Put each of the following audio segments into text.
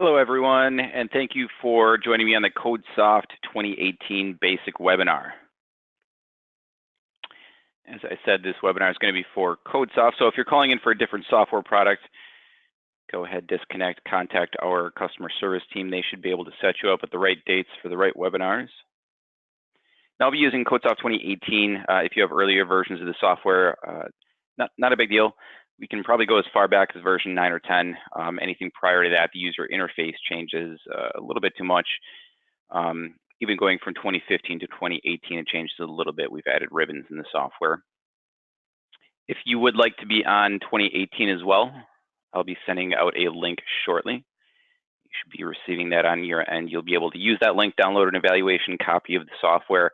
Hello, everyone, and thank you for joining me on the CODESOFT 2018 Basic Webinar. As I said, this webinar is going to be for CODESOFT, so if you're calling in for a different software product, go ahead, disconnect, contact our customer service team. They should be able to set you up with the right dates for the right webinars. Now, I'll be using CODESOFT 2018. If you have earlier versions of the software, not a big deal. We can probably go as far back as version 9 or 10. Anything prior to that, the user interface changes a little bit too much. Even going from 2015 to 2018, it changes a little bit. We've added ribbons in the software. If you would like to be on 2018 as well, I'll be sending out a link shortly. You should be receiving that on your end. You'll be able to use that link, download an evaluation copy of the software.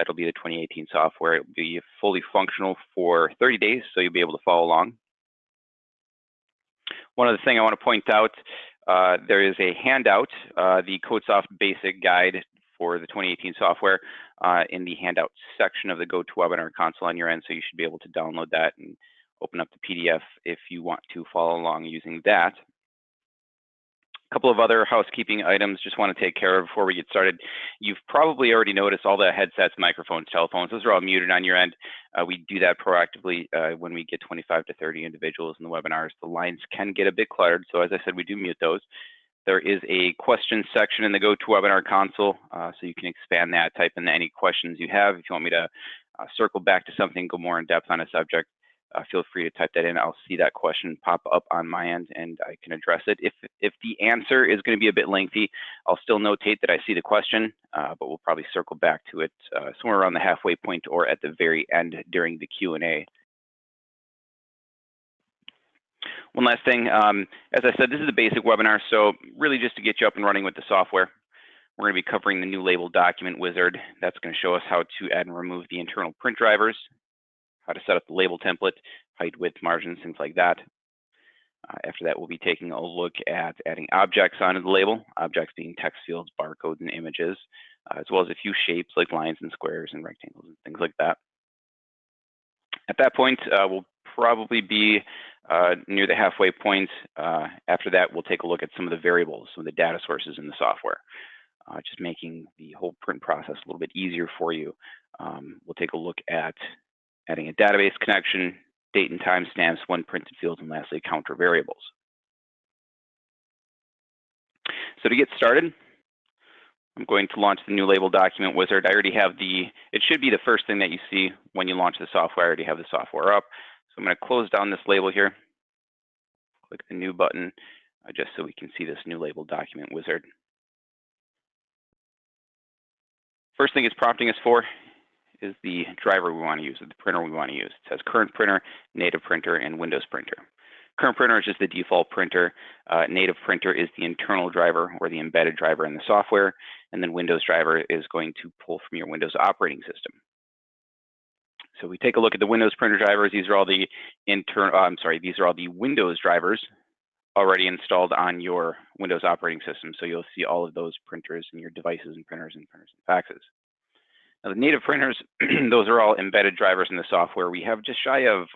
It'll be the 2018 software. It'll be fully functional for 30 days, so you'll be able to follow along. One other thing I want to point out, there is a handout, the CODESOFT Basic Guide for the 2018 software in the handout section of the GoToWebinar console on your end, so you should be able to download that and open up the PDF if you want to follow along using that. A couple of other housekeeping items just want to take care of before we get started. You've probably already noticed all the headsets, microphones, telephones, those are all muted on your end. We do that proactively when we get 25 to 30 individuals in the webinars. The lines can get a bit cluttered, so as I said, we do mute those. There is a question section in the GoToWebinar console, so you can expand that, type in any questions you have. If you want me to circle back to something, go more in depth on a subject, feel free to type that in. I'll see that question pop up on my end and I can address it. If the answer is going to be a bit lengthy, I'll still notate that I see the question, but we'll probably circle back to it somewhere around the halfway point or at the very end during the Q&A. One last thing, as I said, this is a basic webinar, so really just to get you up and running with the software. We're going to be covering the new label document wizard. That's going to show us how to add and remove the internal print drivers, how to set up the label template, height, width, margins, things like that. After that, we'll be taking a look at adding objects onto the label, objects being text fields, barcodes, and images, as well as a few shapes like lines and squares and rectangles and things like that. At that point, we'll probably be near the halfway point. After that, we'll take a look at some of the variables, some of the data sources in the software, just making the whole print process a little bit easier for you. We'll take a look at adding a database connection, date and time stamps, when printed fields, and lastly, counter variables. So to get started, I'm going to launch the new label document wizard. I already have it should be the first thing that you see when you launch the software. I already have the software up. So I'm going to close down this label here, click the new button, just so we can see this new label document wizard. First thing it's prompting us for is the driver we want to use, or the printer we want to use. It says current printer, native printer, and Windows printer. Current printer is just the default printer. Native printer is the internal driver or the embedded driver in the software. And then Windows driver is going to pull from your Windows operating system. So we take a look at the Windows printer drivers. These are all the these are all the Windows drivers already installed on your Windows operating system. So you'll see all of those printers in your devices and printers and faxes. Now, the native printers, those are all embedded drivers in the software. We have just shy of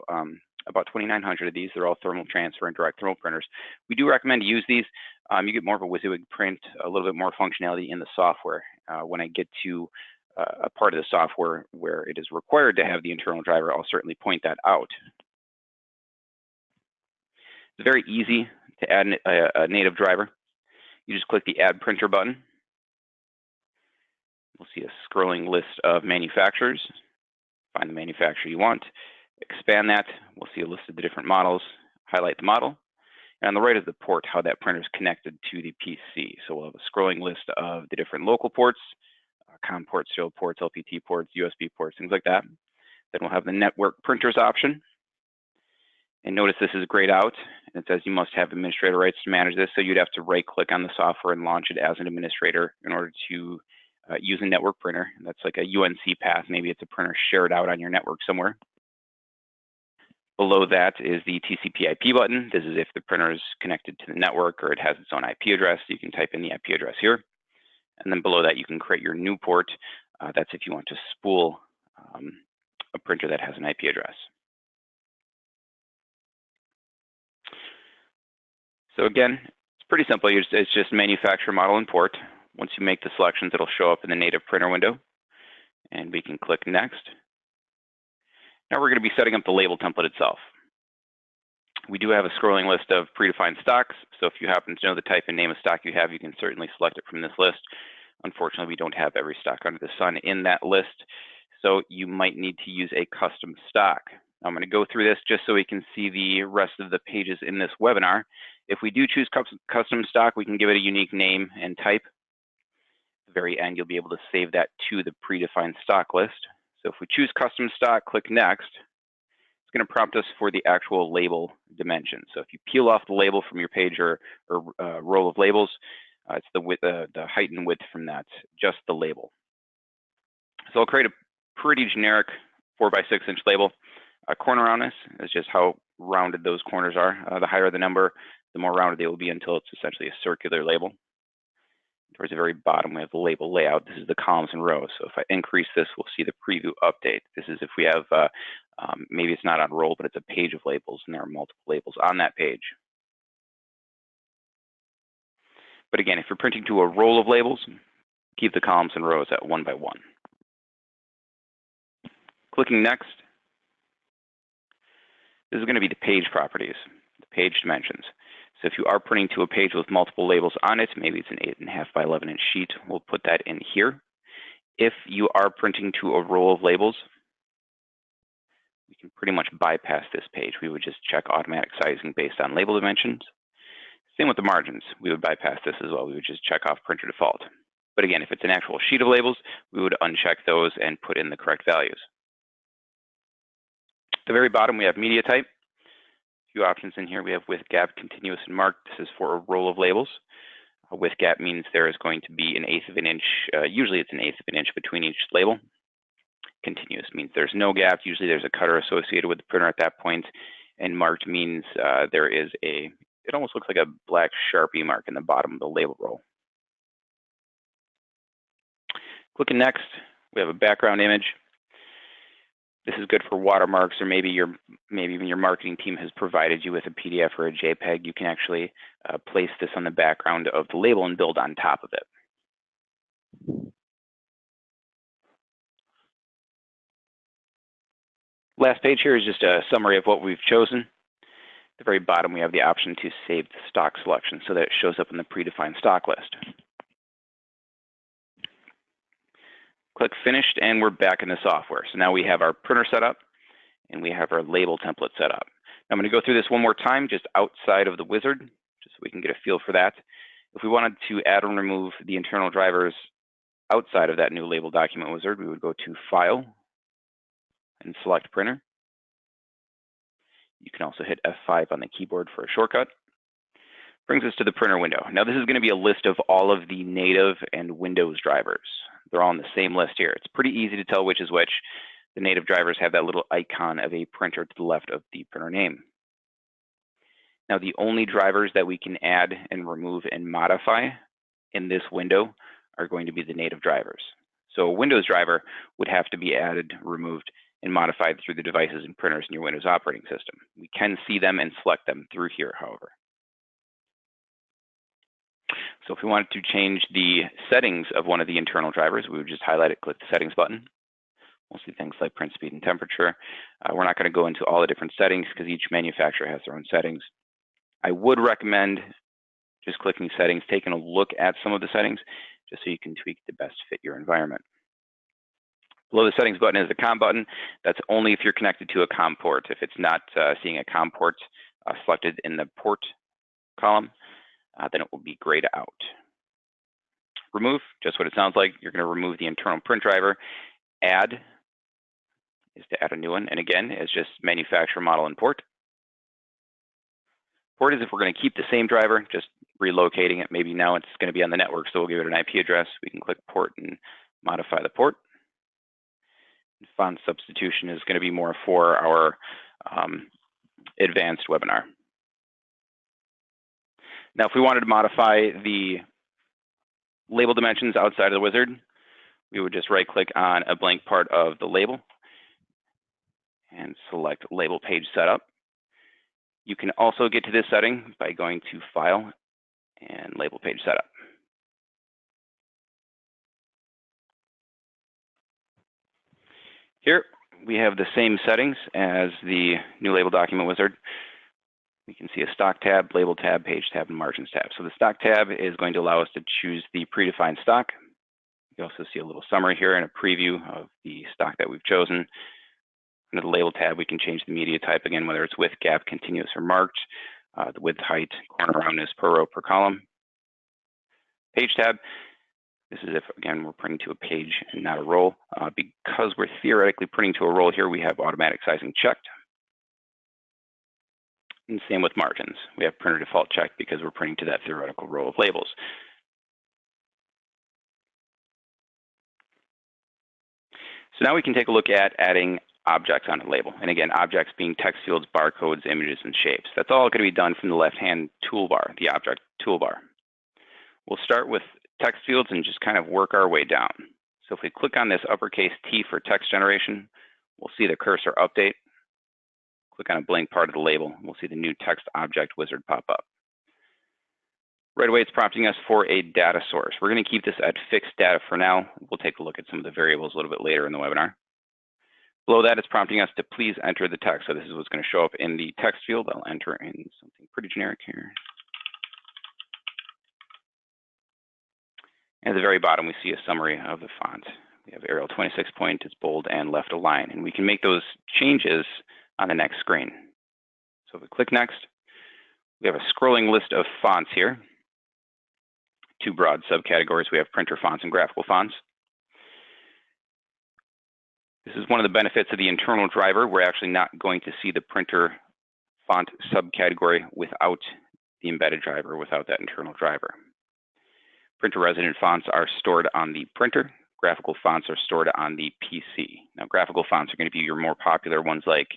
about 2,900 of these. They're all thermal transfer and direct thermal printers. We do recommend to use these. You get more of a WYSIWYG print, a little bit more functionality in the software. When I get to a part of the software where it is required to have the internal driver, I'll certainly point that out. It's very easy to add a native driver. You just click the Add Printer button. We'll see a scrolling list of manufacturers. Find the manufacturer you want. Expand that. We'll see a list of the different models. Highlight the model. And on the right is the port, how that printer is connected to the PC. So we'll have a scrolling list of the different local ports, COM ports, serial ports, LPT ports, USB ports, things like that. Then we'll have the network printers option. And notice this is grayed out. And it says you must have administrator rights to manage this. So you'd have to right-click on the software and launch it as an administrator in order to use a network printer. That's like a UNC path. Maybe it's a printer shared out on your network somewhere. Below that is the TCP/IP button. This is if the printer is connected to the network or it has its own IP address. You can type in the IP address here. And then below that, you can create your new port. That's if you want to spool a printer that has an IP address. So again, it's Pretty simple. It's just manufacturer, model, import. Once you make the selections, it'll show up in the native printer window, and we can click next. Now we're going to be setting up the label template itself. We do have a scrolling list of predefined stocks, so if you happen to know the type and name of stock you have, you can certainly select it from this list. Unfortunately, we don't have every stock under the sun in that list, so you might need to use a custom stock. I'm going to go through this just so we can see the rest of the pages in this webinar. If we do choose custom stock, we can give it a unique name and type. At the very end, you'll be able to save that to the predefined stock list. So if we choose custom stock, click next, it's going to prompt us for the actual label dimension. So if you peel off the label from your page or roll of labels, it's the width, the height and width from that, just the label. So I'll create a pretty generic 4x6 inch label. A corner roundness is just how rounded those corners are. The higher the number, the more rounded they will be until it's essentially a circular label. Towards the very bottom, we have the label layout. This is the columns and rows. So if I increase this, we'll see the preview update. This is if we have, maybe it's not on roll, but it's a page of labels, and there are multiple labels on that page. But again, if you're printing to a roll of labels, keep the columns and rows at 1 by 1. Clicking next, this is going to be the page properties, the page dimensions. So if you are printing to a page with multiple labels on it, maybe it's an 8.5 by 11 inch sheet, we'll put that in here. If you are printing to a roll of labels, we can pretty much bypass this page. We would just check automatic sizing based on label dimensions. Same with the margins. We would bypass this as well. We would just check off printer default. But again, if it's an actual sheet of labels, we would uncheck those and put in the correct values. At the very bottom, we have media type. A few options in here. We have with gap, continuous, and marked. This is for a roll of labels. With gap means there is going to be an 1/8 of an inch. Usually it's an 1/8 of an inch between each label. Continuous means there's no gap. Usually there's a cutter associated with the printer at that point. And marked means there is it almost looks like a black Sharpie mark in the bottom of the label roll. Clicking next, we have a background image. This is good for watermarks, or maybe even your marketing team has provided you with a PDF or a JPEG. You can actually place this on the background of the label and build on top of it. Last page here is just a summary of what we've chosen. At the very bottom, we have the option to save the stock selection so that it shows up in the predefined stock list. Click Finished, and we're back in the software. So now we have our printer set up, and we have our label template set up. Now I'm going to go through this one more time, just outside of the wizard, just so we can get a feel for that. If we wanted to add and remove the internal drivers outside of that new label document wizard, we would go to File and select Printer. You can also hit F5 on the keyboard for a shortcut. Brings us to the printer window. Now this is going to be a list of all of the native and Windows drivers. They're all on the same list here. It's pretty easy to tell which is which. The native drivers have that little icon of a printer to the left of the printer name. Now the only drivers that we can add and remove and modify in this window are going to be the native drivers. So a Windows driver would have to be added, removed, and modified through the devices and printers in your Windows operating system. We can see them and select them through here, however. So if we wanted to change the settings of one of the internal drivers, we would just highlight it, click the settings button. We'll see things like print speed and temperature. We're not going to go into all the different settings because each manufacturer has their own settings. I would recommend just clicking settings, taking a look at some of the settings, just so you can tweak the best fit your environment. Below the settings button is the COM button. That's only if you're connected to a COM port. If it's not seeing a COM port selected in the port column, then it will be grayed out. Remove, just what it sounds like. You're going to remove the internal print driver. Add is to add a new one. And again, it's just manufacturer, model, and port. Port is if we're going to keep the same driver, just relocating it. Maybe now it's going to be on the network, so we'll give it an IP address. We can click port and modify the port. Font substitution is going to be more for our advanced webinar. Now, if we wanted to modify the label dimensions outside of the wizard, we would just right-click on a blank part of the label and select Label Page Setup. You can also get to this setting by going to File and label page setup. Here we have the same settings as the new label document wizard. We can see a stock tab, label tab, page tab, and margins tab. So the stock tab is going to allow us to choose the predefined stock. You can also see a little summary here and a preview of the stock that we've chosen. Under the label tab, we can change the media type again, whether it's width, gap, continuous, or marked. The width, height, corner roundness per row, per column. Page tab. This is if, again, we're printing to a page and not a roll. Because we're theoretically printing to a roll here, we have automatic sizing checked. And same with margins. We have printer default checked because we're printing to that theoretical row of labels. So now we can take a look at adding objects on a label. And again, objects being text fields, barcodes, images, and shapes. That's all going to be done from the left-hand toolbar, the object toolbar. We'll start with text fields and just kind of work our way down. So if we click on this uppercase T for text generation, we'll see the cursor update. Click on a blank part of the label, we'll see the new text object wizard pop up. Right away, it's prompting us for a data source. We're going to keep this at fixed data for now. We'll take a look at some of the variables a little bit later in the webinar. Below that, it's prompting us to please enter the text. So this is what's going to show up in the text field. I'll enter in something pretty generic here. And at the very bottom, we see a summary of the font. We have Arial 26 point, it's bold and left align. And we can make those changes on the next screen. So if we click next, we have a scrolling list of fonts here. Two broad subcategories. We have printer fonts and graphical fonts. This is one of the benefits of the internal driver. We're actually not going to see the printer font subcategory without the embedded driver, without that internal driver. Printer resident fonts are stored on the printer. Graphical fonts are stored on the PC. Now, graphical fonts are going to be your more popular ones like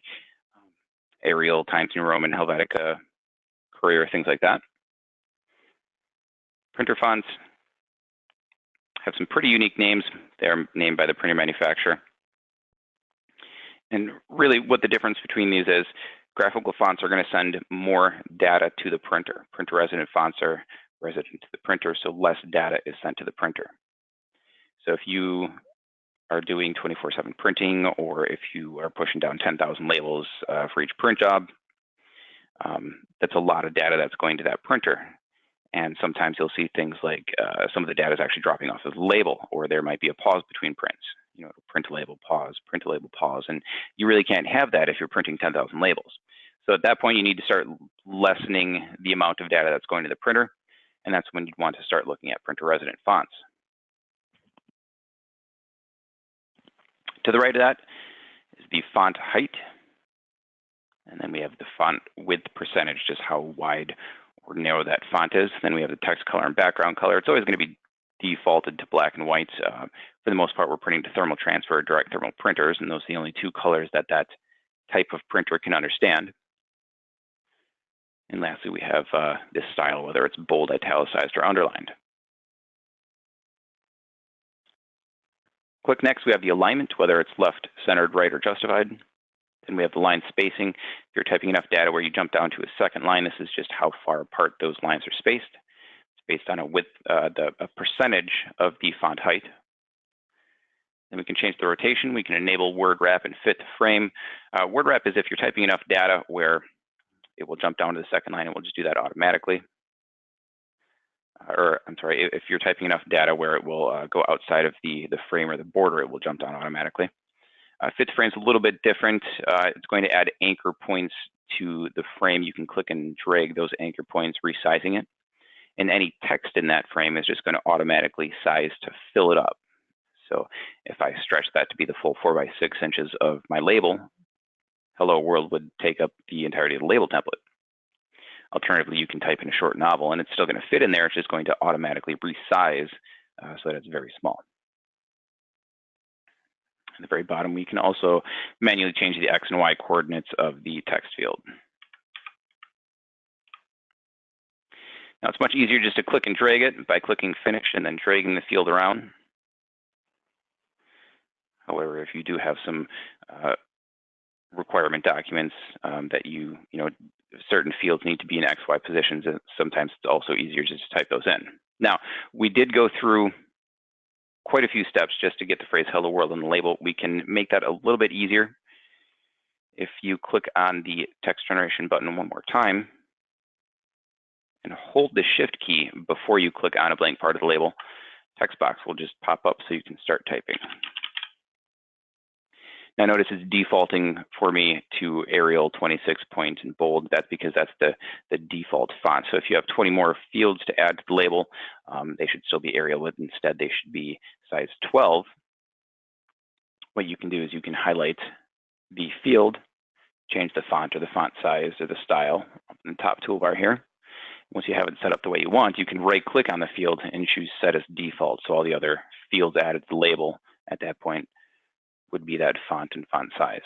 Arial, Times New Roman, Helvetica, Courier, things like that. Printer fonts have some pretty unique names. They're named by the printer manufacturer. And really what the difference between these is, graphical fonts are going to send more data to the printer. Printer resident fonts are resident to the printer, so less data is sent to the printer. So if you are doing 24/7 printing, or if you are pushing down 10,000 labels for each print job, that's a lot of data that's going to that printer. And sometimes you'll see things like some of the data is actually dropping off of the label, or there might be a pause between prints. You know, print a label, pause, print a label, pause. And you really can't have that if you're printing 10,000 labels. So at that point, you need to start lessening the amount of data that's going to the printer. And that's when you'd want to start looking at printer resident fonts. To the right of that is the font height. And then we have the font width percentage, just how wide or narrow that font is. Then we have the text color and background color. It's always going to be defaulted to black and white. For the most part, we're printing to thermal transfer, direct thermal printers, and those are the only two colors that that type of printer can understand. And lastly, we have this style, whether it's bold, italicized, or underlined. Click next, we have the alignment, whether it's left, centered, right, or justified. Then we have the line spacing. If you're typing enough data where you jump down to a second line, this is just how far apart those lines are spaced. It's based on a width, a percentage of the font height. Then we can change the rotation. We can enable word wrap and fit the frame. Word wrap is if you're typing enough data where it will jump down to the second line, it will just do that automatically. Or I'm sorry, if you're typing enough data where it will go outside of the frame or the border, it will jump down automatically. Fit the frame is a little bit different. It's going to add anchor points to the frame. You can click and drag those anchor points, resizing it. And any text in that frame is just going to automatically size to fill it up. So if I stretch that to be the full 4 by 6 inches of my label, Hello World would take up the entirety of the label template. Alternatively, you can type in a short novel and it's still going to fit in there. It's just going to automatically resize so that it's very small. At the very bottom, we can also manually change the X and Y coordinates of the text field. Now, it's much easier just to click and drag it by clicking Finish and then dragging the field around. However, if you do have some requirement documents that you know, certain fields need to be in XY positions, and sometimes it's also easier just to type those in. Now, we did go through quite a few steps just to get the phrase hello world on the label. We can make that a little bit easier if you click on the text generation button one more time and hold the shift key before you click on a blank part of the label. Text box will just pop up so you can start typing. Now notice it's defaulting for me to Arial 26 point and bold. That's because that's the default font. So if you have 20 more fields to add to the label, they should still be Arial, but instead they should be size 12. What you can do is you can highlight the field, change the font or the font size or the style up in the top toolbar here. Once you have it set up the way you want, you can right-click on the field and choose Set as Default. So all the other fields added to the label at that point would be that font and font size.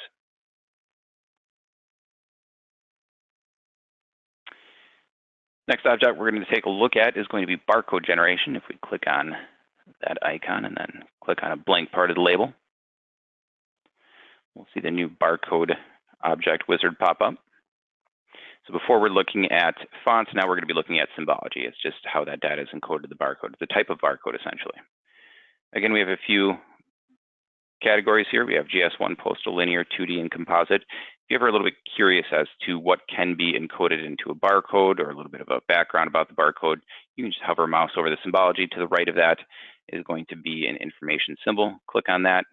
Next object we're going to take a look at is going to be barcode generation. If we click on that icon and then click on a blank part of the label, we'll see the new barcode object wizard pop up. So before we're looking at fonts, now we're going to be looking at symbology. It's just how that data is encoded to the barcode, the type of barcode essentially. Again, we have a few categories here. We have GS1, postal, linear, 2D, and composite. If you're ever a little bit curious as to what can be encoded into a barcode or a little bit of a background about the barcode, you can just hover a mouse over the symbology. To the right of that is going to be an information symbol. Click on that.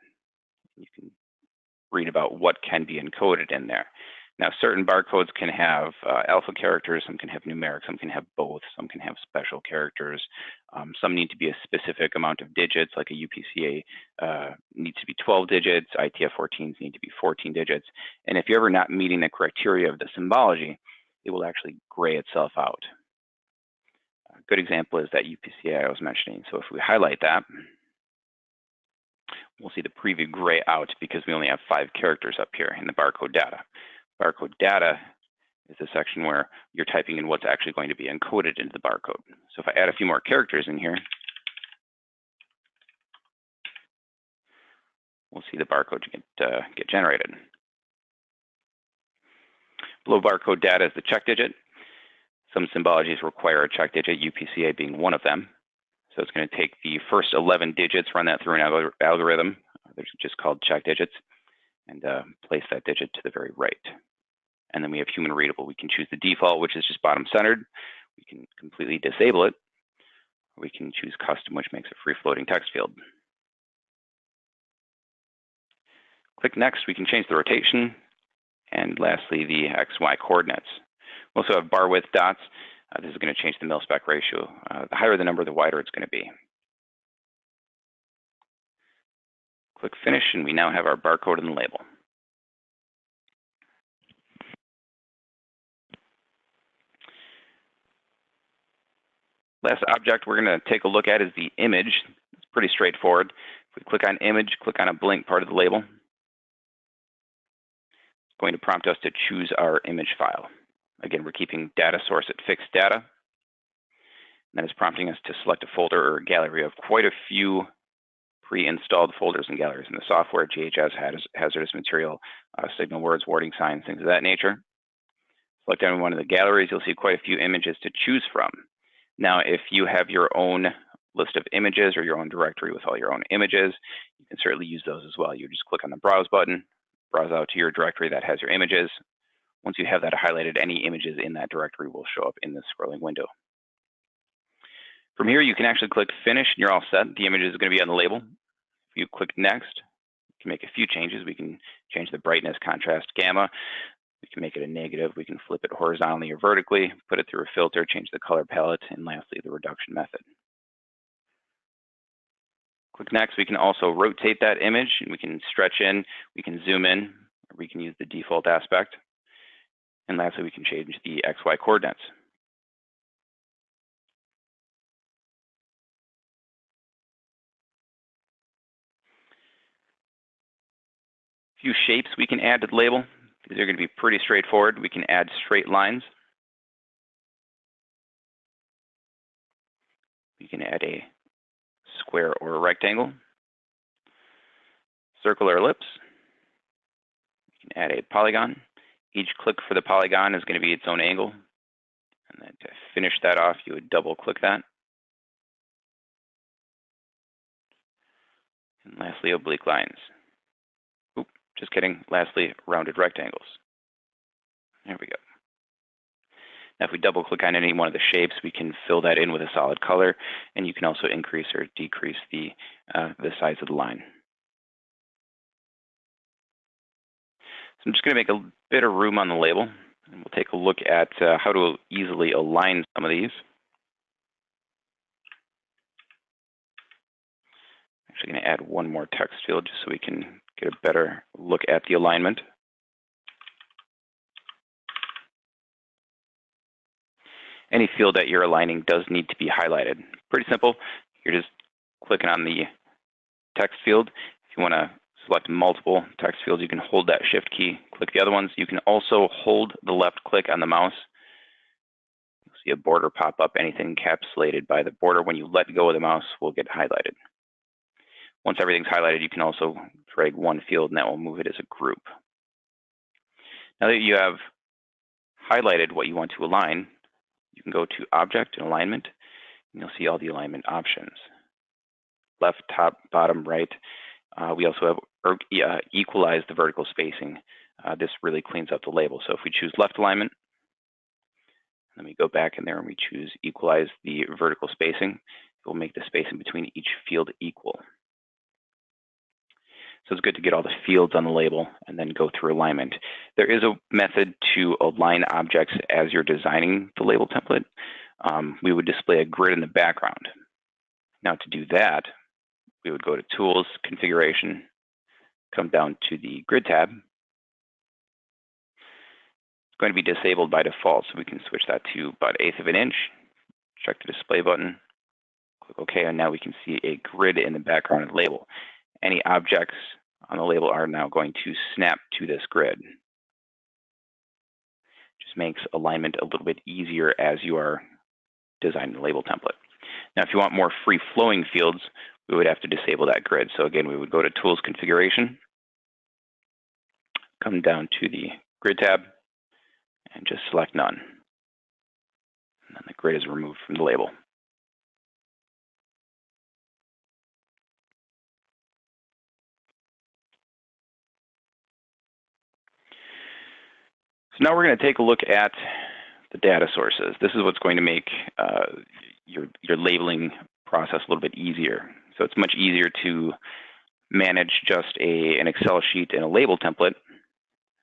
You can read about what can be encoded in there. Now, certain barcodes can have alpha characters, some can have numeric, some can have both, some can have special characters. Some need to be a specific amount of digits, like a UPCA needs to be 12 digits, ITF-14s need to be 14 digits. And if you're ever not meeting the criteria of the symbology, it will actually gray itself out. A good example is that UPCA I was mentioning. So if we highlight that, we'll see the preview gray out because we only have 5 characters up here in the barcode data. Barcode data is the section where you're typing in what's actually going to be encoded into the barcode. So if I add a few more characters in here, we'll see the barcode get generated. Below barcode data is the check digit. Some symbologies require a check digit, UPCA being one of them. So it's going to take the first 11 digits, run that through an algorithm, they're just called check digits, and place that digit to the very right. And then we have human readable. We can choose the default, which is just bottom centered. We can completely disable it. We can choose custom, which makes a free floating text field. Click next, we can change the rotation. And lastly, the XY coordinates. We also have bar width dots. This is going to change the mil-spec ratio. The higher the number, the wider it's going to be. Click finish, and we now have our barcode and the label. Last object we're going to take a look at is the image. It's pretty straightforward. If we click on image, click on a blank part of the label, it's going to prompt us to choose our image file. Again, we're keeping data source at fixed data. And that is prompting us to select a folder or a gallery of quite a few pre-installed folders and galleries in the software: GHS, hazardous material, signal words, warning signs, things of that nature. Select any one of the galleries, you'll see quite a few images to choose from. Now, if you have your own list of images or your own directory with all your own images, you can certainly use those as well. You just click on the Browse button, browse out to your directory that has your images. Once you have that highlighted, any images in that directory will show up in the scrolling window. From here, you can actually click Finish, and you're all set. The image is going to be on the label. If you click Next, you can make a few changes. We can change the brightness, contrast, gamma. We can make it a negative. We can flip it horizontally or vertically, put it through a filter, change the color palette, and lastly, the reduction method. Click Next. We can also rotate that image, and we can stretch in, we can zoom in, or we can use the default aspect. And lastly, we can change the XY coordinates. A few shapes we can add to the label. These are going to be pretty straightforward. We can add straight lines. We can add a square or a rectangle, circle or ellipse. We can add a polygon. Each click for the polygon is going to be its own angle. And then to finish that off, you would double click that. And lastly, oblique lines. Oop, just kidding. Lastly, rounded rectangles. There we go. Now, if we double click on any one of the shapes, we can fill that in with a solid color, and you can also increase or decrease the size of the line. So I'm just going to make a bit of room on the label, and we'll take a look at how to easily align some of these. I'm actually going to add one more text field just so we can get a better look at the alignment. Any field that you're aligning does need to be highlighted. Pretty simple. You're just clicking on the text field. If you want to select multiple text fields, you can hold that shift key, click the other ones. You can also hold the left click on the mouse. You'll see a border pop up. Anything encapsulated by the border, when you let go of the mouse, will get highlighted. Once everything's highlighted, you can also drag one field, and that will move it as a group. Now that you have highlighted what you want to align, you can go to Object and Alignment, and you'll see all the alignment options. Left, top, bottom, right. We also have equalize the vertical spacing. This really cleans up the label. So if we choose left alignment, then we go back in there and we choose equalize the vertical spacing, it will make the spacing between each field equal. So it's good to get all the fields on the label and then go through alignment. There is a method to align objects as you're designing the label template. We would display a grid in the background. Now to do that, we would go to Tools, Configuration, come down to the Grid tab. It's going to be disabled by default, so we can switch that to about 1/8 of an inch. Check the display button, click OK, and now we can see a grid in the background of the label. Any objects on the label are now going to snap to this grid. Just makes alignment a little bit easier as you are designing the label template. Now, if you want more free-flowing fields, we would have to disable that grid. So again, we would go to Tools, Configuration, come down to the Grid tab, and just select None. And then the grid is removed from the label. So now we're going to take a look at the data sources. This is what's going to make your labeling process a little bit easier. So it's much easier to manage just an Excel sheet and a label template.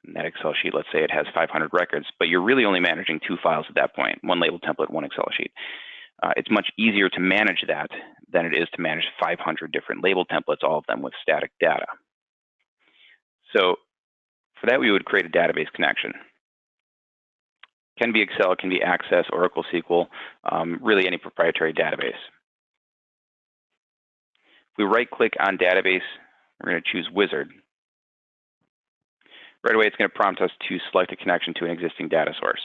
And that Excel sheet, let's say it has 500 records, but you're really only managing 2 files at that point, one label template, one Excel sheet. It's much easier to manage that than it is to manage 500 different label templates, all of them with static data. So for that, we would create a database connection. Can be Excel, can be Access, Oracle, SQL, really any proprietary database. If we right-click on Database, we're going to choose Wizard. Right away, it's going to prompt us to select a connection to an existing data source.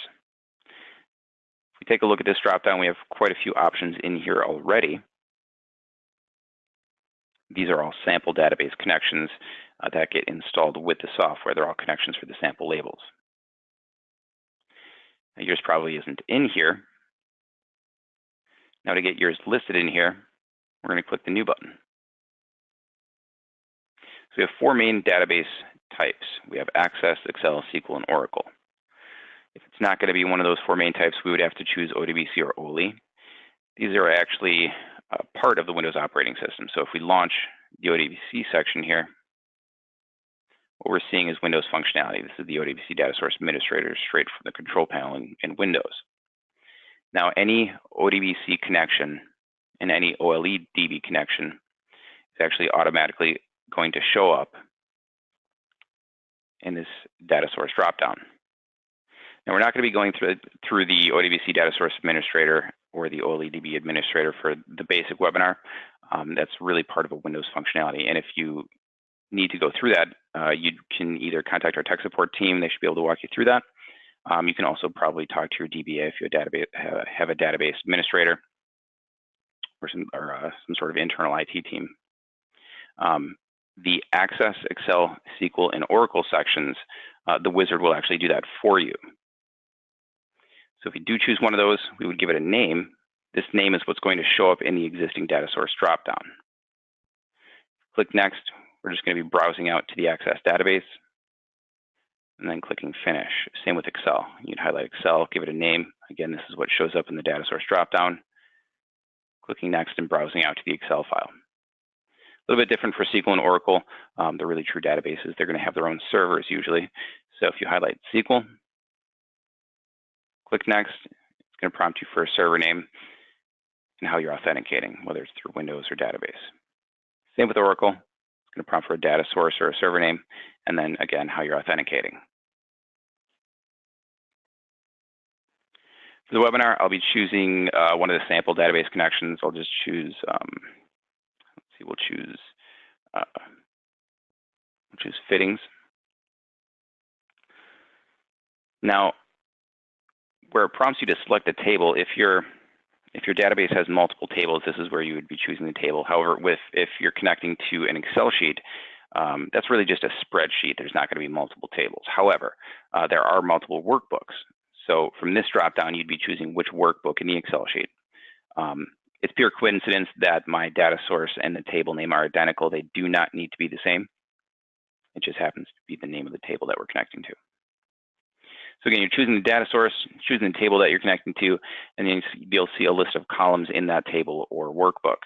If we take a look at this dropdown, we have quite a few options in here already. These are all sample database connections that get installed with the software. They're all connections for the sample labels. Now, yours probably isn't in here. Now to get yours listed in here, we're going to click the New button. So we have 4 main database types. We have Access, Excel, SQL, and Oracle. If it's not going to be one of those 4 main types, we would have to choose ODBC or OLE. These are actually part of the Windows operating system. So if we launch the ODBC section here, what we're seeing is Windows functionality. This is the ODBC Data Source Administrator straight from the control panel in Windows. Now, any ODBC connection and any OLE DB connection is actually automatically going to show up in this data source dropdown. Now, we're not going to be going through the ODBC Data Source Administrator or the OLE DB Administrator for the basic webinar. That's really part of a Windows functionality. And if you need to go through that, you can either contact our tech support team. They should be able to walk you through that. You can also probably talk to your DBA if you have a database administrator or some sort of internal IT team. the Access, Excel, SQL, and Oracle sections, the wizard will actually do that for you. So if you do choose one of those, we would give it a name. This name is what's going to show up in the existing data source dropdown. Click Next. We're just going to be browsing out to the Access database, and then clicking Finish. Same with Excel. You'd highlight Excel, give it a name. Again, this is what shows up in the data source dropdown. Clicking Next and browsing out to the Excel file. A little bit different for SQL and Oracle. They're really true databases. They're going to have their own servers usually. So if you highlight SQL, click Next, it's going to prompt you for a server name and how you're authenticating, whether it's through Windows or database. Same with Oracle. It's going to prompt for a data source or a server name, and then again, how you're authenticating. For the webinar, I'll be choosing one of the sample database connections. I'll just choose, we'll choose fittings. Now, where it prompts you to select a table, if your database has multiple tables, this is where you would be choosing the table. However, if you're connecting to an Excel sheet, that's really just a spreadsheet. There's not going to be multiple tables. However, there are multiple workbooks. So from this dropdown, you'd be choosing which workbook in the Excel sheet. It's pure coincidence that my data source and the table name are identical. They do not need to be the same. It just happens to be the name of the table that we're connecting to. So again, you're choosing the data source, choosing the table that you're connecting to, and then you'll see a list of columns in that table or workbook.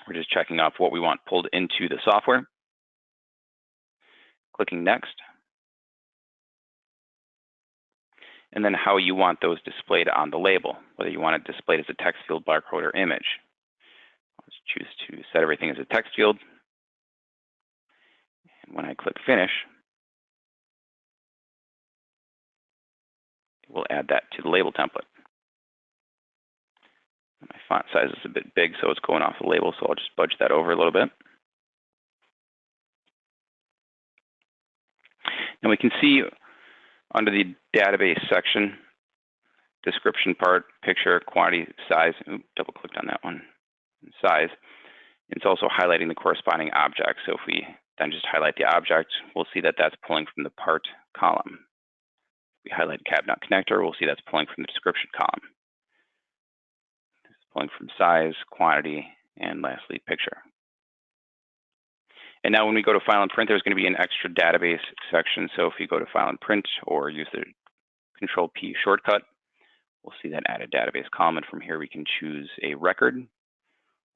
We're just checking off what we want pulled into the software. Clicking Next. And then how you want those displayed on the label, whether you want it displayed as a text field, barcode, or image. Let's choose to set everything as a text field. And when I click Finish, we'll add that to the label template. My font size is a bit big, so it's going off the label, so I'll just budge that over a little bit. And we can see under the database section, description part, picture, quantity, size. Oops, double clicked on that one. Size. It's also highlighting the corresponding object. So if we then just highlight the object, we'll see that that's pulling from the part column. We highlight cabinet connector, we'll see that's pulling from the description column. It's pulling from size, quantity, and lastly, picture. And now when we go to File and Print, there's going to be an extra database section. So if you go to File and Print or use the Control-P shortcut, we'll see that added database column. And from here, we can choose a record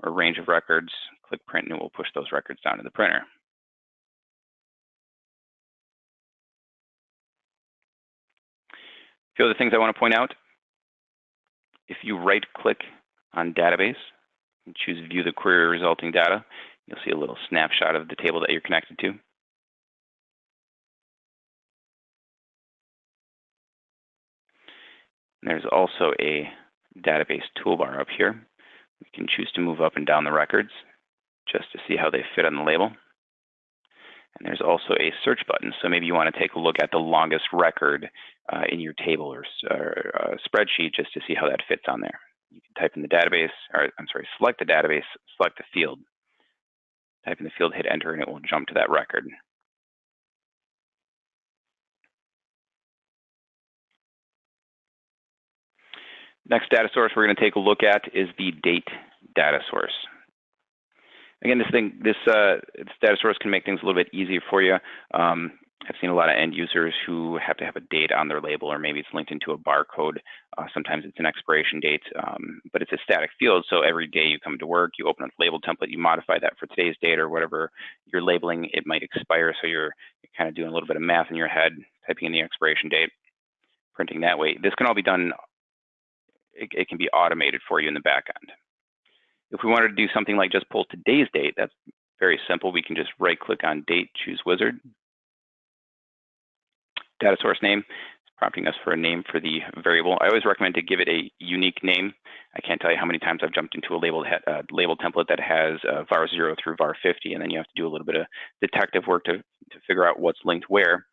or a range of records. Click Print, and it will push those records down to the printer. A few other things I want to point out. If you right-click on Database and choose View the Query Resulting Data, you'll see a little snapshot of the table that you're connected to. And there's also a database toolbar up here. We can choose to move up and down the records just to see how they fit on the label. And there's also a search button. So maybe you want to take a look at the longest record in your table or spreadsheet just to see how that fits on there. You can type in the database, or I'm sorry, select the database, select the field. Type in the field, hit enter, and it will jump to that record. Next data source we're going to take a look at is the date data source. Again, this data source can make things a little bit easier for you. I've seen a lot of end users who have to have a date on their label, or maybe it's linked into a barcode. Sometimes it's an expiration date, but it's a static field. So every day you come to work, you open up the label template, you modify that for today's date or whatever you're labeling, it might expire. So you're kind of doing a little bit of math in your head, typing in the expiration date, printing that way. This can all be done, it can be automated for you in the back end. If we wanted to do something like just pull today's date, that's very simple. We can just right click on date, choose wizard. Data source name, it's prompting us for a name for the variable. I always recommend to give it a unique name. I can't tell you how many times I've jumped into a label template that has var 0 through var 50, and then you have to do a little bit of detective work to figure out what's linked where.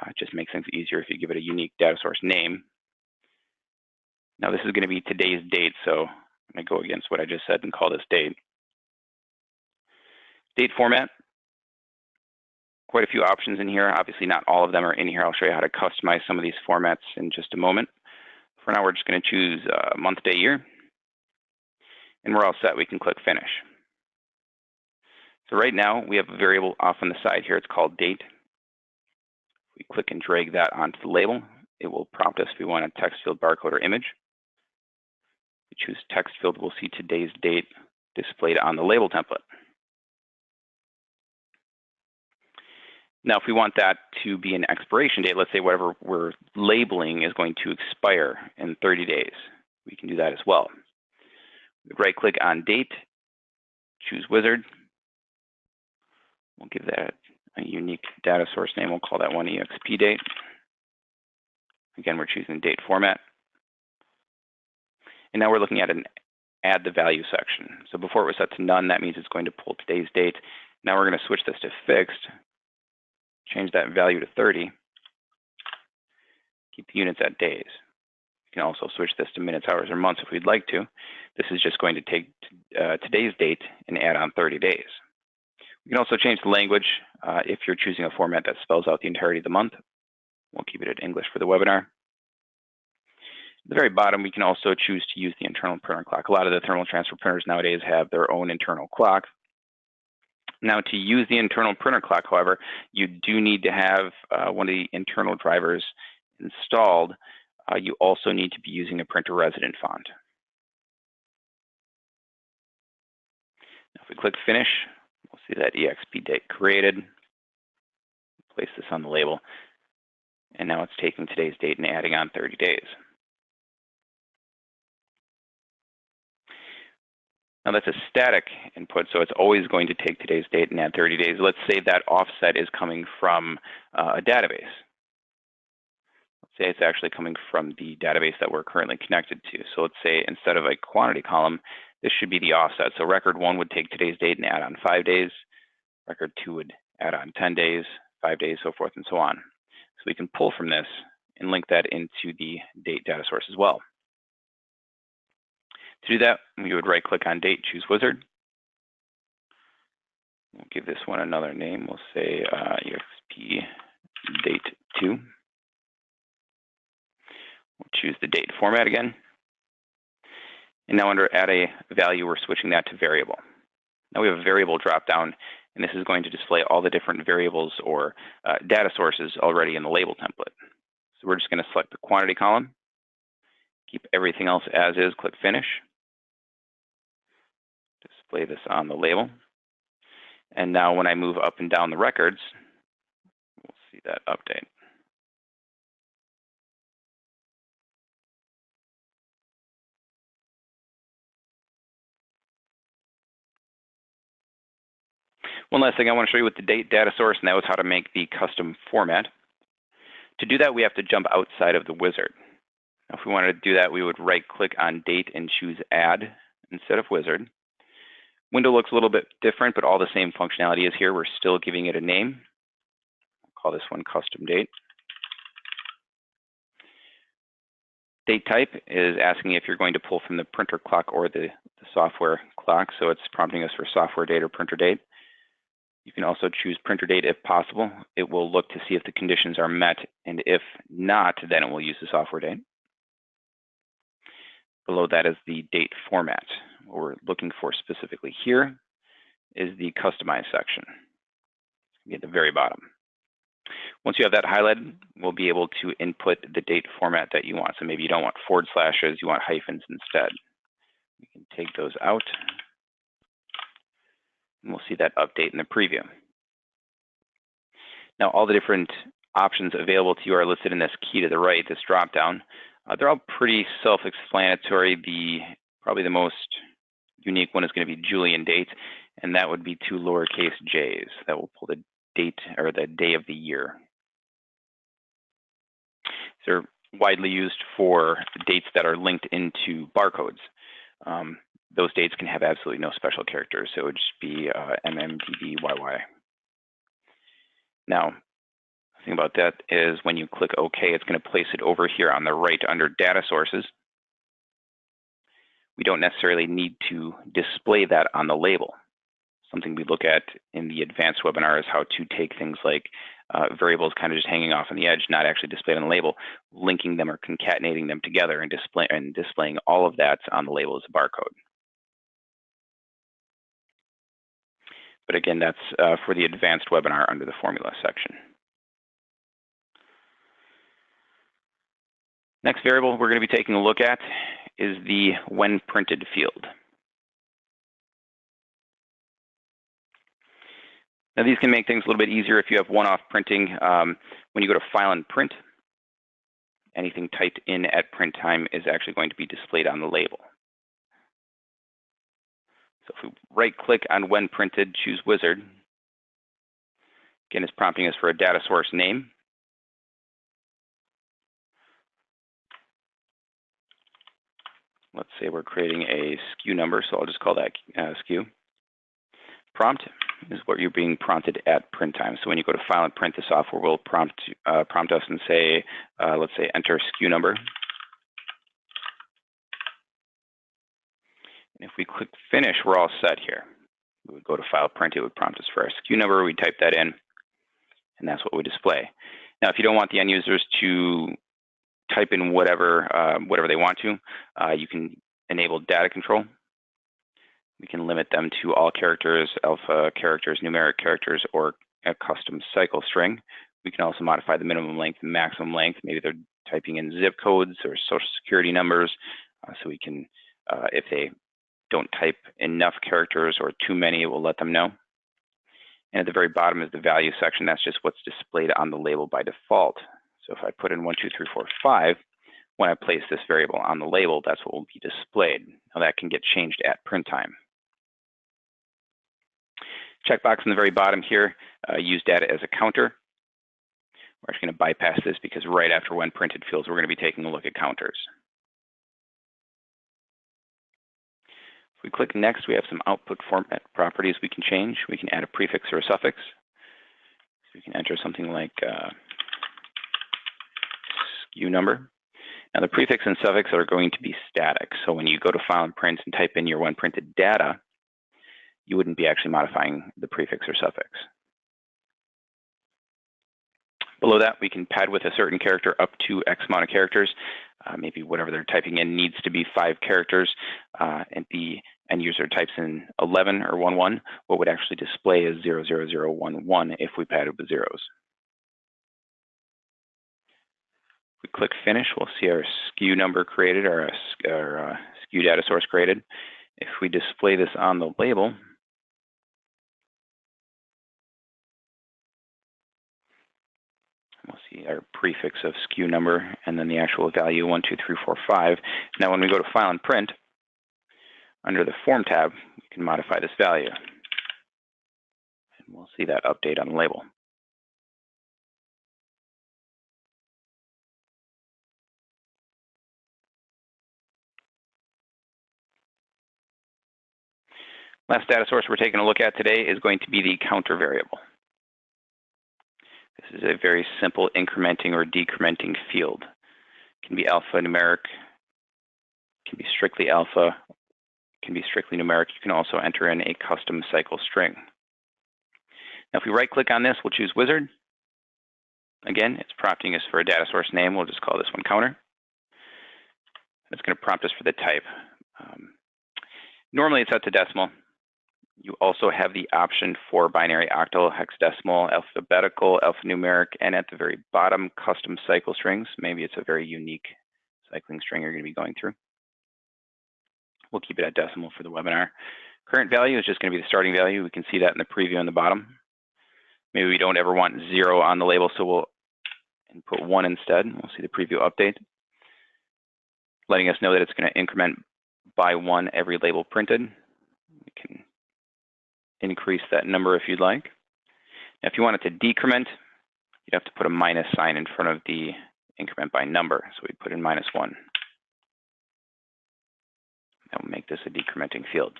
It just makes things easier if you give it a unique data source name. Now this is going to be today's date, so I'm going to go against what I just said and call this date. Date format, quite a few options in here. Obviously, not all of them are in here. I'll show you how to customize some of these formats in just a moment. For now, we're just going to choose month, day, year, and we're all set. We can click Finish. So right now, we have a variable off on the side here. It's called date. We click and drag that onto the label. It will prompt us if we want a text field, barcode, or image. If we choose text field, we'll see today's date displayed on the label template. Now, if we want that to be an expiration date, let's say whatever we're labeling is going to expire in 30 days, we can do that as well. Right-click on date, choose wizard. We'll give that a unique data source name. We'll call that one EXP date. Again, we're choosing date format. And now we're looking at an add the value section. So before it was set to none, that means it's going to pull today's date. Now we're going to switch this to fixed, change that value to 30, keep the units at days. You can also switch this to minutes, hours, or months if we'd like to. This is just going to take today's date and add on 30 days. We can also change the language if you're choosing a format that spells out the entirety of the month. We'll keep it at English for the webinar. At the very bottom, we can also choose to use the internal printer clock. A lot of the thermal transfer printers nowadays have their own internal clock. Now, to use the internal printer clock, however, you do need to have one of the internal drivers installed. You also need to be using a printer resident font. Now, if we click Finish, we'll see that EXP date created. Place this on the label. And now it's taking today's date and adding on 30 days. Now that's a static input, so it's always going to take today's date and add 30 days. Let's say that offset is coming from a database. Let's say it's actually coming from the database that we're currently connected to. So let's say instead of a quantity column, this should be the offset. So record 1 would take today's date and add on 5 days. Record 2 would add on 10 days, 5 days, so forth and so on. So we can pull from this and link that into the date data source as well. To do that, we would right-click on date, choose wizard. We'll give this one another name. We'll say EXP date 2. We'll choose the date format again. And now under add a value, we're switching that to variable. Now we have a variable dropdown, and this is going to display all the different variables or data sources already in the label template. So we're just going to select the quantity column, keep everything else as is, click Finish. Display this on the label. And now when I move up and down the records, we'll see that update. One last thing I want to show you with the date data source, and that was how to make the custom format. To do that, we have to jump outside of the wizard. Now, if we wanted to do that, we would right-click on date and choose Add instead of wizard. Window looks a little bit different, but all the same functionality is here. We're still giving it a name. I'll call this one custom date. Date type is asking if you're going to pull from the printer clock or the software clock. So it's prompting us for software date or printer date. You can also choose printer date if possible. It will look to see if the conditions are met, and if not, then it will use the software date. Below that is the date format. What we're looking for specifically here is the customize section at the very bottom. Once you have that highlighted, we'll be able to input the date format that you want. So maybe you don't want forward slashes, you want hyphens instead. We can take those out, and we'll see that update in the preview. Now, all the different options available to you are listed in this key to the right, this dropdown. They're all pretty self-explanatory. Probably the most unique one is going to be Julian date, and that would be 2 lowercase j's. That will pull the date or the day of the year. They're widely used for dates that are linked into barcodes. Those dates can have absolutely no special characters, so it would just be MMDDYY. Now, the thing about that is when you click OK, it's going to place it over here on the right under Data Sources. We don't necessarily need to display that on the label. something we look at in the advanced webinar is how to take things like variables kind of just hanging off on the edge, not actually displayed on the label, linking them or concatenating them together and displaying all of that on the label as a barcode. But again, that's for the advanced webinar under the formula section. Next variable we're going to be taking a look at is the when printed field. Now these can make things a little bit easier if you have one-off printing. When you go to File and Print, anything typed in at print time is actually going to be displayed on the label. So if we right-click on When Printed, choose Wizard. Again, it's prompting us for a data source name. Let's say we're creating a SKU number, so I'll just call that SKU. Prompt is what you're being prompted at print time. So when you go to File and Print, the software will prompt us and say, let's say, enter SKU number. And if we click Finish, we're all set here. We would go to File Print, it would prompt us for our SKU number. We type that in, and that's what we display. Now, if you don't want the end users to type in whatever they want to, you can enable data control. We can limit them to all characters, alpha characters, numeric characters, or a custom cycle string. We can also modify the minimum length and maximum length. Maybe they're typing in zip codes or social security numbers. So we can, if they don't type enough characters or too many, it will let them know. And at the very bottom is the value section. That's just what's displayed on the label by default. So if I put in 1, 2, 3, 4, 5, when I place this variable on the label, that's what will be displayed. Now that can get changed at print time. Checkbox in the very bottom here, use data as a counter. We're actually going to bypass this because right after when printed fields, we're going to be taking a look at counters. If we click next, we have some output format properties we can change. We can add a prefix or a suffix. So we can enter something like SKU number. Now the prefix and suffix are going to be static. So when you go to File and Print and type in your when printed data, you wouldn't be actually modifying the prefix or suffix. Below that, we can pad with a certain character up to X amount of characters. Maybe whatever they're typing in needs to be 5 characters, and the end user types in 11 or 11. What would actually display is 00011 if we padded with zeros. If we click Finish, we'll see our SKU number created, or our SKU data source created. If we display this on the label, we'll see our prefix of SKU number and then the actual value 1, 2, 3, 4, 5. Now, when we go to File and Print, under the Form tab, we can modify this value. And we'll see that update on the label. Last data source we're taking a look at today is going to be the counter variable. This is a very simple incrementing or decrementing field. It can be alphanumeric, can be strictly alpha, can be strictly numeric. You can also enter in a custom cycle string. Now, if we right-click on this, we'll choose Wizard. Again, it's prompting us for a data source name. We'll just call this one counter. It's going to prompt us for the type. Normally, it's set to decimal. You also have the option for binary, octal, hexadecimal, alphabetical, alphanumeric, and at the very bottom, custom cycle strings. Maybe it's a very unique cycling string you're going to be going through. We'll keep it at decimal for the webinar. Current value is just going to be the starting value. We can see that in the preview on the bottom. Maybe we don't ever want 0 on the label, so we'll put 1 instead. We'll see the preview update, letting us know that it's going to increment by 1 every label printed. We can increase that number if you'd like. Now, if you want it to decrement, you'd have to put a minus sign in front of the increment by number. So we put in -1. That will make this a decrementing field.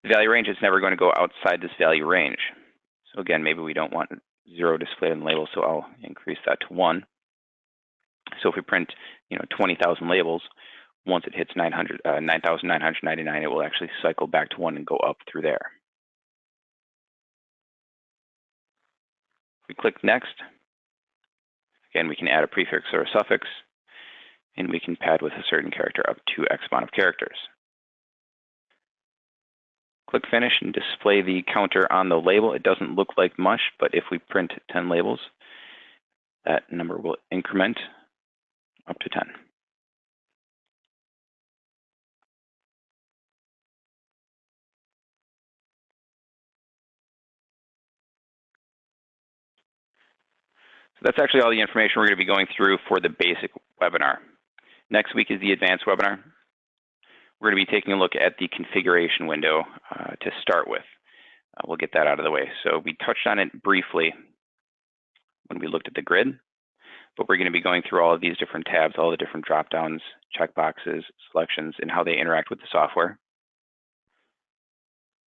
The value range is never going to go outside this value range. So again, maybe we don't want 0 displayed on the label, so I'll increase that to 1. So if we print, 20,000 labels, once it hits 9,999, it will actually cycle back to 1 and go up through there. We click Next. Again, we can add a prefix or a suffix, and we can pad with a certain character up to X amount of characters. Click Finish and display the counter on the label. It doesn't look like much, but if we print 10 labels, that number will increment up to 10. So that's actually all the information we're going to be going through for the basic webinar. Next week is the advanced webinar. We're going to be taking a look at the configuration window to start with. We'll get that out of the way. So we touched on it briefly when we looked at the grid, but we're going to be going through all of these different tabs, all the different drop-downs, checkboxes, selections, and how they interact with the software.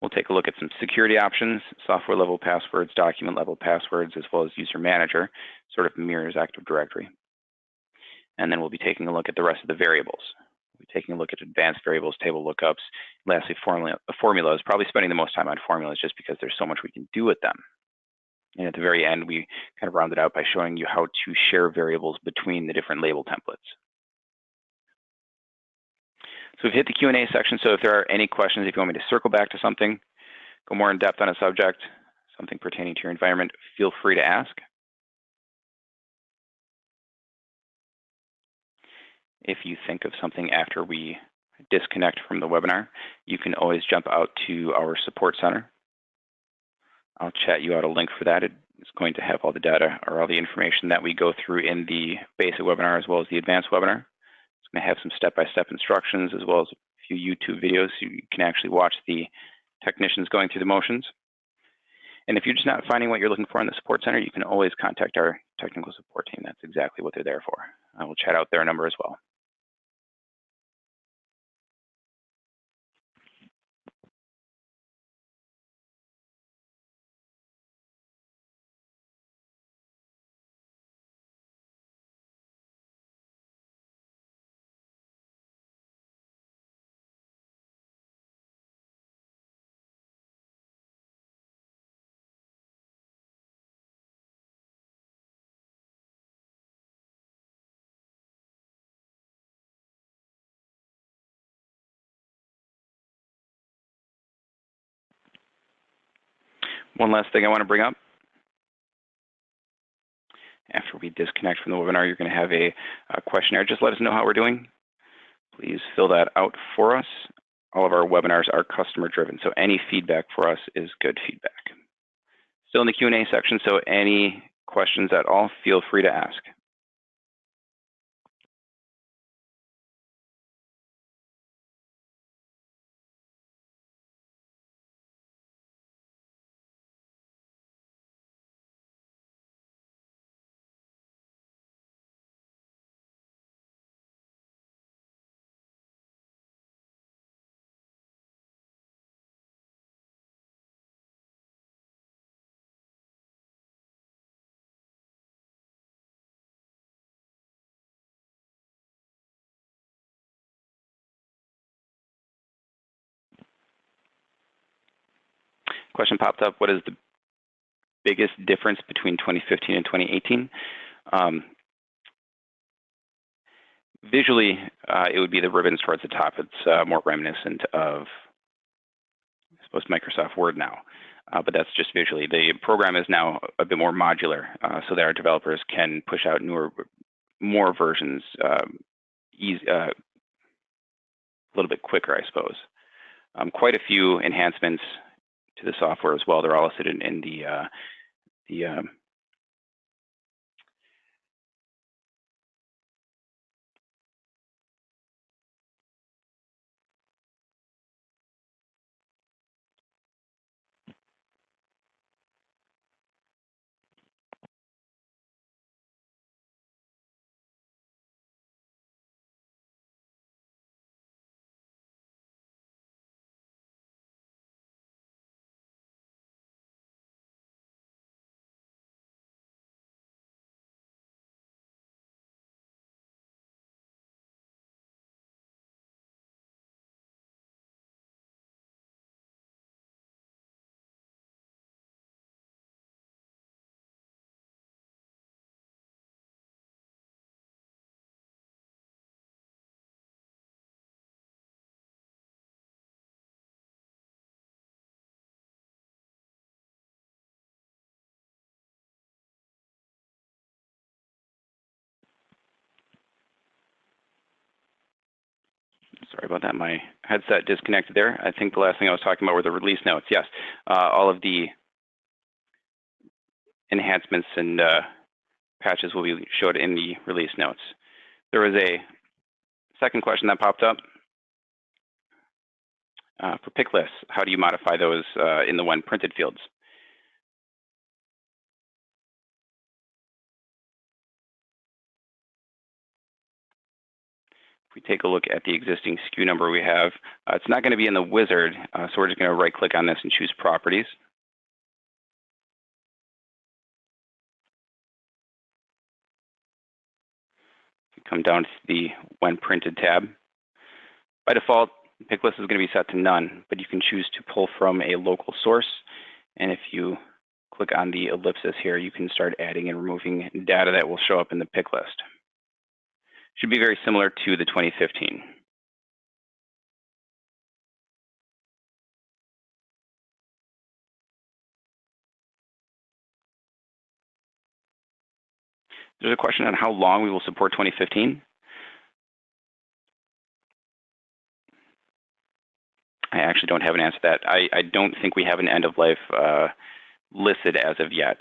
We'll take a look at some security options, software level passwords, document level passwords, as well as user manager, sort of mirrors Active Directory. And then we'll be taking a look at the rest of the variables. We'll be taking a look at advanced variables, table lookups. Lastly, formulas, probably spending the most time on formulas just because there's so much we can do with them. And at the very end, we kind of rounded out by showing you how to share variables between the different label templates. So we've hit the Q&A section, so if there are any questions, if you want me to circle back to something, go more in depth on a subject, something pertaining to your environment, feel free to ask. If you think of something after we disconnect from the webinar, you can always jump out to our support center. I'll chat you out a link for that. It's going to have all the data or all the information that we go through in the basic webinar as well as the advanced webinar. It's going to have some step-by-step instructions as well as a few YouTube videos so you can actually watch the technicians going through the motions. And if you're just not finding what you're looking for in the support center, you can always contact our technical support team. That's exactly what they're there for. I will chat out their number as well. One last thing I want to bring up. After we disconnect from the webinar, you're going to have a questionnaire. Just let us know how we're doing. Please fill that out for us. All of our webinars are customer driven, so any feedback for us is good feedback. Still in the Q&A section, so any questions at all, feel free to ask. Question popped up, what is the biggest difference between 2015 and 2018? Visually, it would be the ribbons towards the top. It's more reminiscent of, I suppose, Microsoft Word now, but that's just visually. The program is now a bit more modular, so that our developers can push out more versions a little bit quicker, I suppose. Quite a few enhancements to the software as well. They're all listed in the Sorry about that. My headset disconnected there. I think the last thing I was talking about were the release notes. Yes, all of the enhancements and patches will be showed in the release notes. There was a second question that popped up. For pick lists, how do you modify those in the when printed fields? If we take a look at the existing SKU number we have, it's not going to be in the wizard, so we're just going to right click on this and choose properties. Come down to the when printed tab. By default, pick list is going to be set to none, but you can choose to pull from a local source. And if you click on the ellipsis here, you can start adding and removing data that will show up in the pick list. Should be very similar to the 2015. There's a question on how long we will support 2015. I actually don't have an answer to that. I don't think we have an end of life listed as of yet.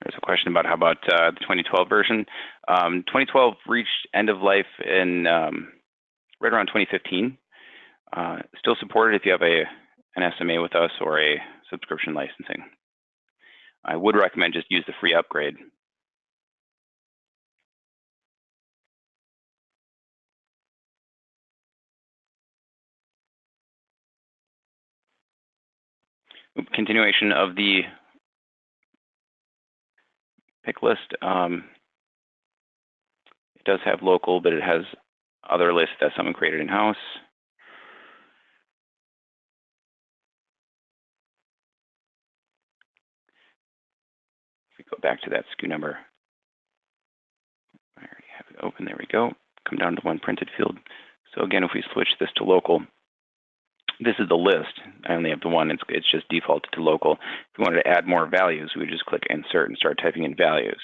There's a question about how about the 2012 version. 2012 reached end of life in right around 2015. Still supported if you have an SMA with us or a subscription licensing. I would recommend just use the free upgrade. Continuation of the pick list. It does have local, but it has other lists that someone created in-house. If we go back to that SKU number, I already have it open. There we go. Come down to one printed field. So again, if we switch this to local, this is the list. I only have the one. It's just defaulted to local. If we wanted to add more values, we would just click insert and start typing in values.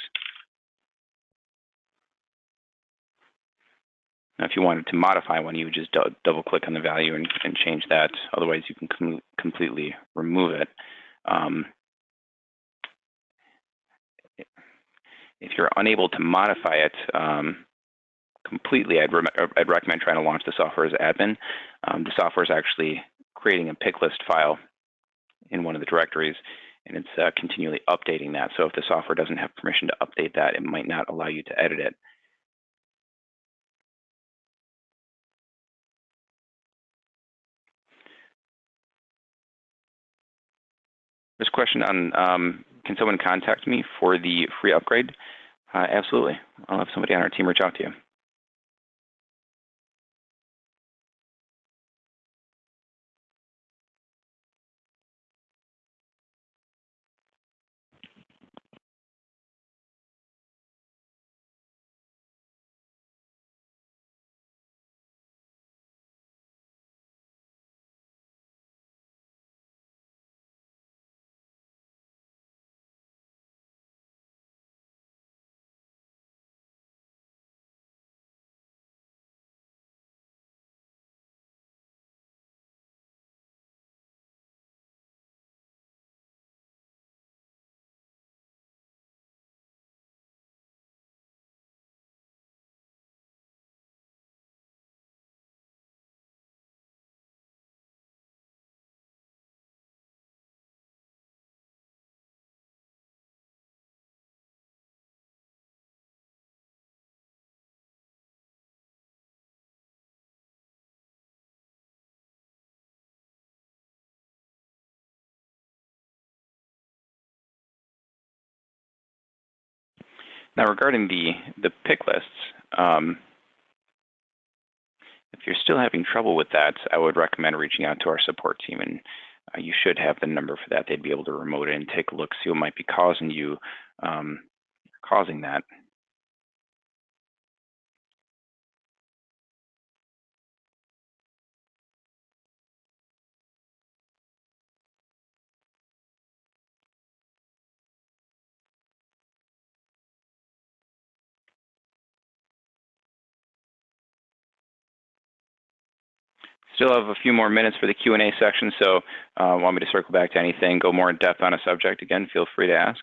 Now, if you wanted to modify one, you would just double click on the value and change that. Otherwise, you can completely remove it. If you're unable to modify it completely, I'd recommend trying to launch the software as admin. The software is actually creating a pick list file in one of the directories, and it's continually updating that. So if the software doesn't have permission to update that, it might not allow you to edit it. There's a question on, can someone contact me for the free upgrade? Absolutely. I'll have somebody on our team reach out to you. Now, regarding the pick lists, if you're still having trouble with that, I would recommend reaching out to our support team, and you should have the number for that. They'd be able to remote in and take a look, see what might be causing you, causing that. Still have a few more minutes for the Q&A section, so want me to circle back to anything, go more in depth on a subject, again, feel free to ask.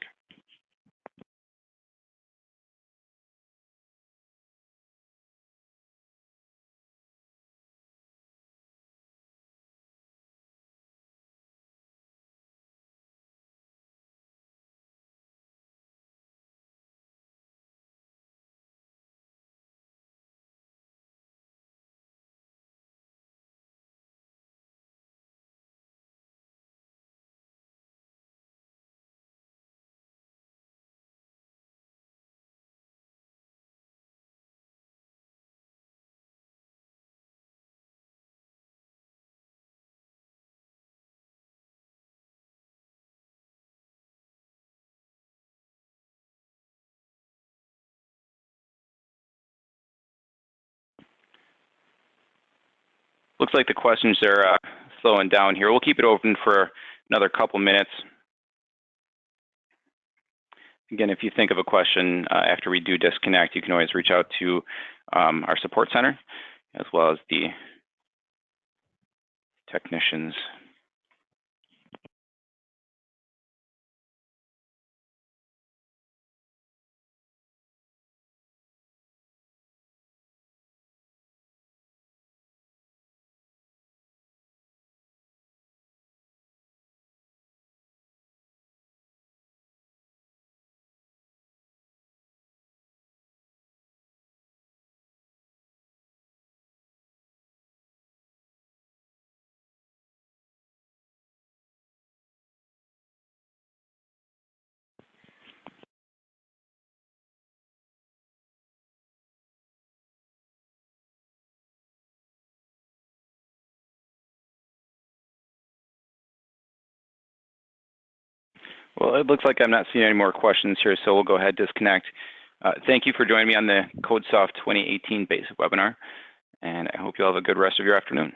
Looks like the questions are slowing down here. We'll keep it open for another couple minutes. Again, if you think of a question after we do disconnect, you can always reach out to our support center as well as the technicians. Well, it looks like I'm not seeing any more questions here, so we'll go ahead and disconnect. Thank you for joining me on the CODESOFT 2018 basic webinar, and I hope you all have a good rest of your afternoon.